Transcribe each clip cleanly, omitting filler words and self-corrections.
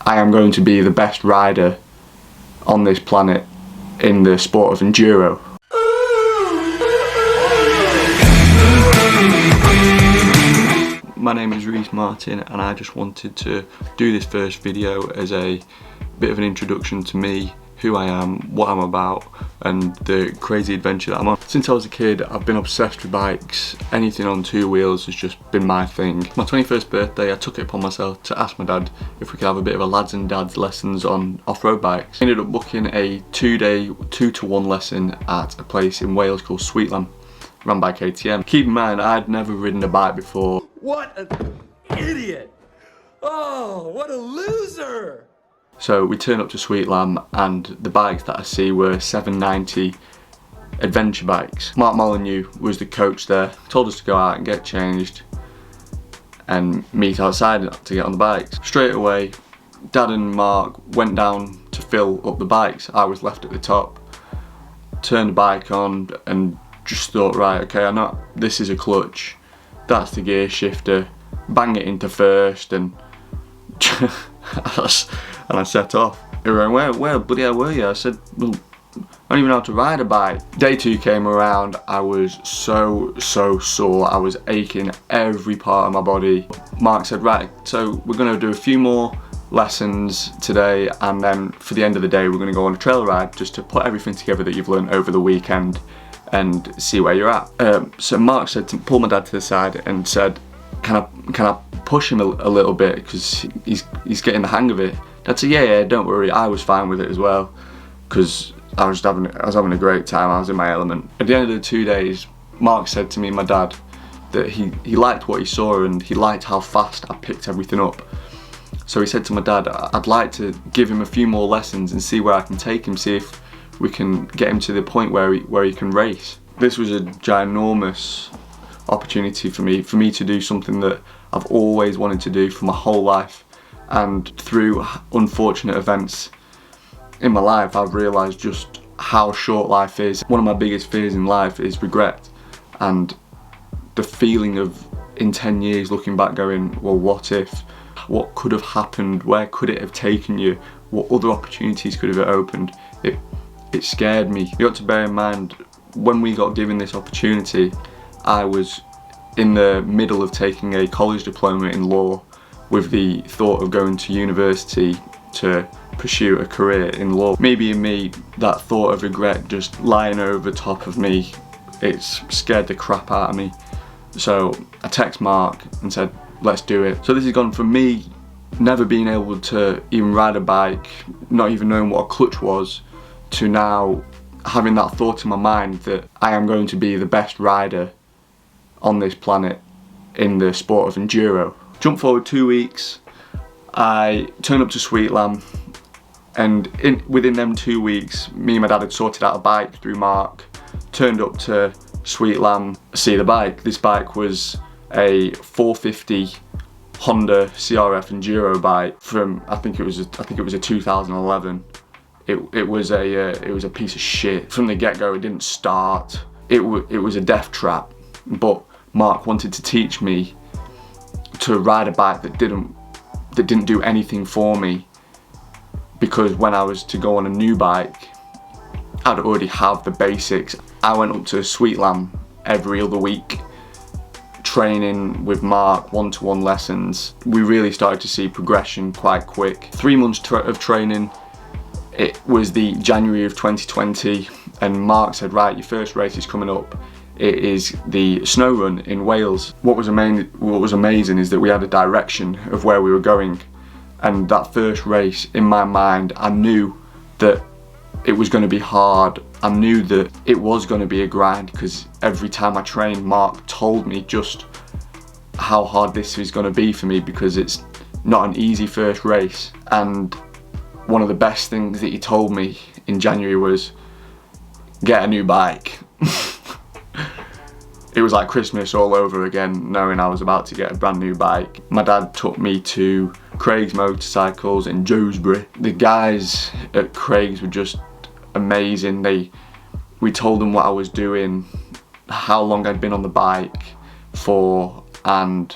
I am going to be the best rider on this planet in the sport of Enduro. My name is Reece Martin and I just wanted to do this first video as a bit of an introduction to me, who I am, what I'm about and the crazy adventure that I'm on. Since I was a kid I've been obsessed with bikes. Anything on two wheels has just been my thing. My 21st birthday I took it upon myself to ask my dad if we could have a bit of a lads and dads lessons on off-road bikes. I ended up booking a 2-day 2-to-1 lesson at a place in Wales called Sweetlam, run by KTM. Keep in mind I'd never ridden a bike before. What an idiot! Oh, what a loser! So we turned up to Sweetlam and the bikes that I see were 790 adventure bikes. Mark Molyneux was the coach there, told us to go out and get changed and meet outside to get on the bikes. Straight away, Dad and Mark went down to fill up the bikes. I was left at the top, turned the bike on and just thought, right, okay, I know this is a clutch, that's the gear shifter, bang it into first and I set off. They were going, where bloody hell were you? I said, well, I don't even know how to ride a bike. Day 2 came around, I was so sore. I was aching every part of my body. Mark said, right, so we're gonna do a few more lessons today and then for the end of the day we're gonna go on a trail ride just to put everything together that you've learned over the weekend and see where you're at. So Mark said to pull my dad to the side and said, can I push him a little bit because he's getting the hang of it. Dad said, yeah, don't worry. I was fine with it as well because I was having a great time. I was in my element. At the end of the 2 days, Mark said to me, my dad, that he liked what he saw and he liked how fast I picked everything up. So he said to my dad, I'd like to give him a few more lessons and see where I can take him, see if we can get him to the point where he can race. This was a ginormous opportunity for me to do something that I've always wanted to do for my whole life, and through unfortunate events in my life I've realised just how short life is. One of my biggest fears in life is regret, and the feeling of in 10 years looking back going, well, what if, what could have happened, where could it have taken you, what other opportunities could have it opened. It scared me. You got to bear in mind, when we got given this opportunity, I was in the middle of taking a college diploma in law with the thought of going to university to pursue a career in law. Me being me, that thought of regret just lying over top of me, it's scared the crap out of me. So I text Mark and said, let's do it. So this has gone from me never being able to even ride a bike, not even knowing what a clutch was, to now having that thought in my mind that I am going to be the best rider on this planet in the sport of Enduro. Jump forward 2 weeks, I turned up to Sweetlam and within them 2 weeks, me and my dad had sorted out a bike through Mark, turned up to Sweetlam to see the bike. This bike was a 450 Honda CRF Enduro bike from, I think it was a 2011. It was a piece of shit. From the get-go it didn't start. It was a death trap, but Mark wanted to teach me to ride a bike that didn't do anything for me, because when I was to go on a new bike I'd already have the basics. I went up to Sweetlam every other week training with Mark, one-to-one lessons. We really started to see progression quite quick. 3 months of training. It was the January of 2020 and Mark said, right, your first race is coming up. It is the snow run in Wales. What was amazing is that we had a direction of where we were going, and that first race, in my mind, I knew that it was going to be hard. I knew that it was going to be a grind because every time I trained, Mark told me just how hard this is going to be for me because it's not an easy first race. And one of the best things that he told me in January was, get a new bike. It was like Christmas all over again, knowing I was about to get a brand new bike. My dad took me to Craig's Motorcycles in Dewsbury. The guys at Craig's were just amazing. We told them what I was doing, how long I'd been on the bike for, and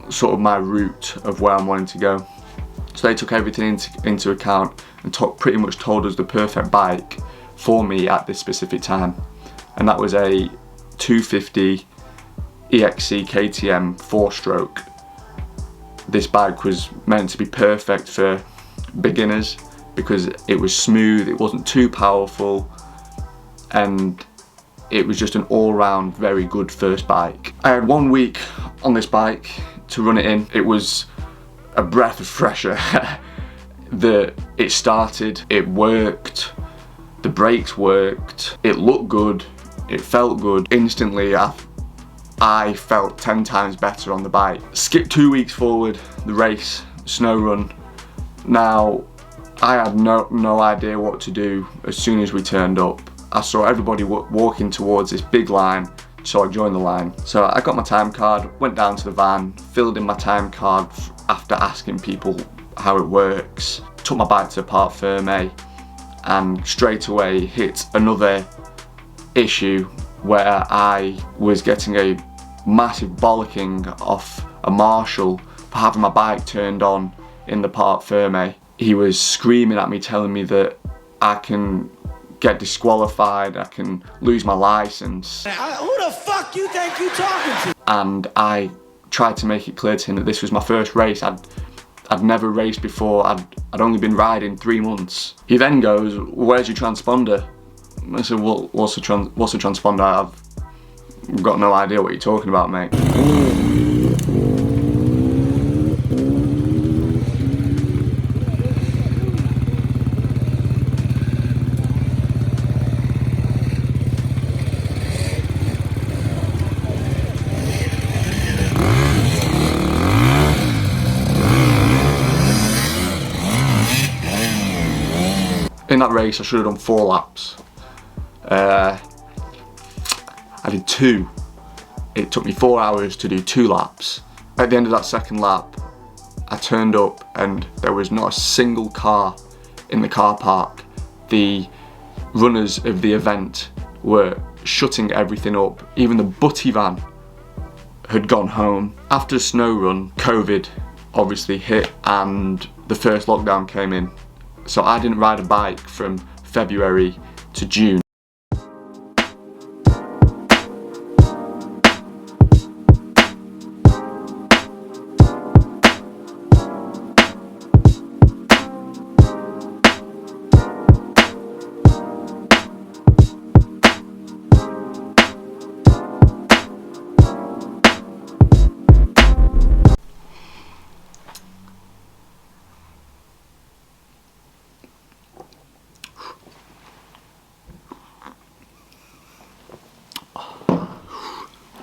sort of my route of where I'm wanting to go. So they took everything into account and pretty much told us the perfect bike for me at this specific time. And that was a 250 EXC KTM 4-stroke. This bike was meant to be perfect for beginners because it was smooth, it wasn't too powerful, and it was just an all-round very good first bike. I had 1 week on this bike to run it in. It was a breath of fresh air. It started, it worked, the brakes worked, it looked good, it felt good. Instantly I felt 10 times better on the bike. Skip 2 weeks forward, the race, snow run. Now, I had no idea what to do as soon as we turned up. I saw everybody walking towards this big line, so I joined the line. So I got my time card, went down to the van, filled in my time card after asking people how it works, took my bike to the parc fermé, and straight away hit another issue where I was getting a massive bollocking off a marshal for having my bike turned on in the parc fermé. He was screaming at me, telling me that I can get disqualified, I can lose my license. Who the fuck you think you talking to? And I tried to make it clear to him that this was my first race. I'd never raced before. I'd only been riding 3 months. He then goes, "Where's your transponder?" I said, "Well, what's a transponder? I've got no idea what you're talking about, mate." In that race, I should have done 4 laps. I did 2. It took me 4 hours to do 2 laps. At the end of that second lap, I turned up and there was not a single car in the car park. The runners of the event were shutting everything up. Even the butty van had gone home. After the snow run, COVID obviously hit and the first lockdown came in. So I didn't ride a bike from February to June.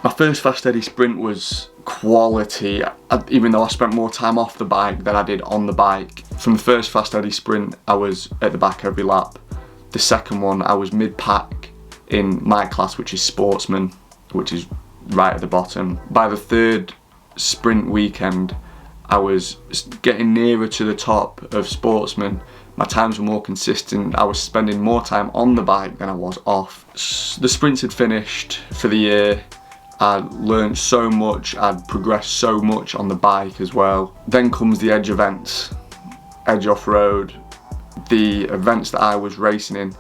My first Fast Steady sprint was quality, even though I spent more time off the bike than I did on the bike. From the first Fast Steady sprint, I was at the back every lap. The second one, I was mid-pack in my class, which is Sportsman, which is right at the bottom. By the third sprint weekend, I was getting nearer to the top of Sportsman. My times were more consistent. I was spending more time on the bike than I was off. The sprints had finished for the year. I learned so much, I'd progressed so much on the bike as well. Then comes the Edge events, Edge off-road. The events that I was racing in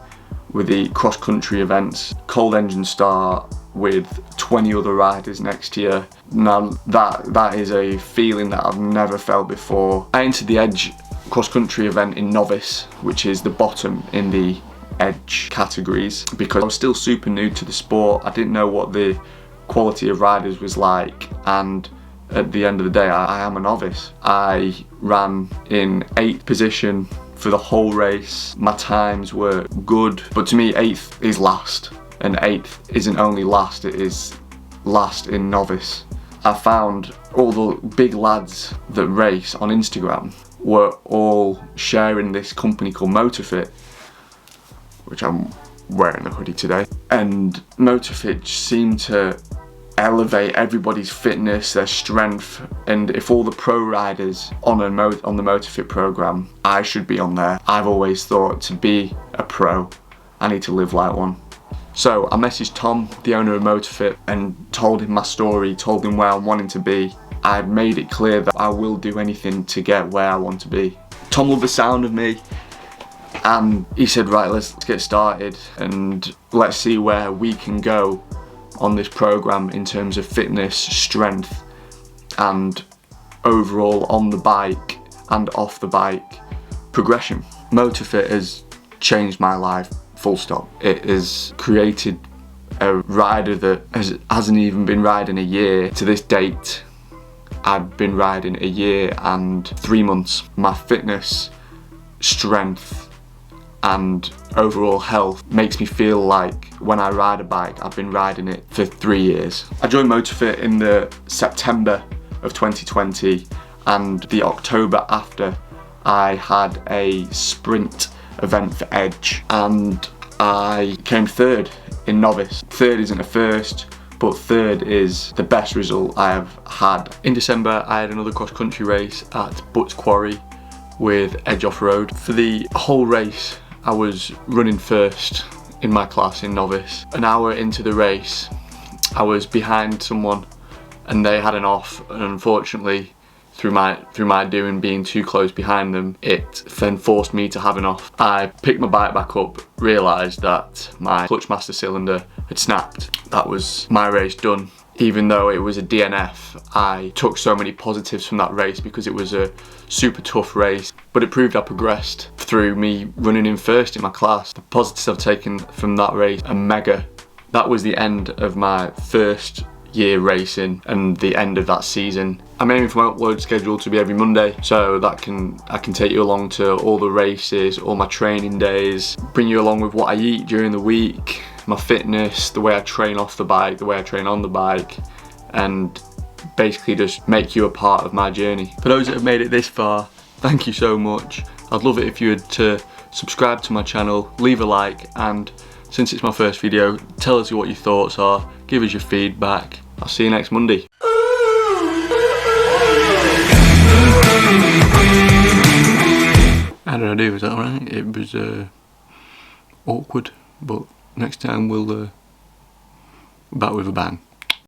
were the cross-country events. Cold engine start with 20 other riders next year. Now that is a feeling that I've never felt before. I entered the Edge cross-country event in novice, which is the bottom in the Edge categories, because I was still super new to the sport. I didn't know what the quality of riders was like, and at the end of the day I am a novice. I ran in 8th position for the whole race. My times were good, but to me 8th is last, and 8th isn't only last, it is last in novice. I found all the big lads that race on Instagram were all sharing this company called Motorfit, which I'm wearing a hoodie today, and Motorfit seemed to elevate everybody's fitness, their strength, and if all the pro riders on the Motorfit program, I should be on there. I've always thought, to be a pro, I need to live like one. So I messaged Tom, the owner of Motorfit, and told him my story, told him where I'm wanting to be. I made it clear that I will do anything to get where I want to be. Tom loved the sound of me, and he said, right, let's get started and let's see where we can go on this program in terms of fitness, strength, and overall on the bike and off the bike progression. MotorFit has changed my life, full stop. It has created a rider that hasn't even been riding a year. To this date, I've been riding a year and 3 months. My fitness, strength, and overall health makes me feel like when I ride a bike, I've been riding it for 3 years. I joined MotorFit in the September of 2020, and the October after, I had a sprint event for Edge, and I came third in novice. Third isn't a first, but third is the best result I have had. In December, I had another cross-country race at Butts Quarry with Edge Off-Road. For the whole race, I was running first in my class in novice. An hour into the race, I was behind someone and they had an off, and unfortunately, through my doing being too close behind them, it then forced me to have an off. I picked my bike back up, realised that my clutch master cylinder had snapped. That was my race done. Even though it was a DNF, I took so many positives from that race because it was a super tough race, but it proved I progressed through me running in first in my class. The positives I've taken from that race are mega. That was the end of my first year racing and the end of that season. I'm aiming for my upload schedule to be every Monday, so that I can take you along to all the races, all my training days, bring you along with what I eat during the week, my fitness, the way I train off the bike, the way I train on the bike, and basically just make you a part of my journey. For those that have made it this far, thank you so much. I'd love it if you would to subscribe to my channel, leave a like, and since it's my first video, tell us what your thoughts are, give us your feedback. I'll see you next Monday. How did I do? Was that alright? It was awkward, but next time we'll back with a bang.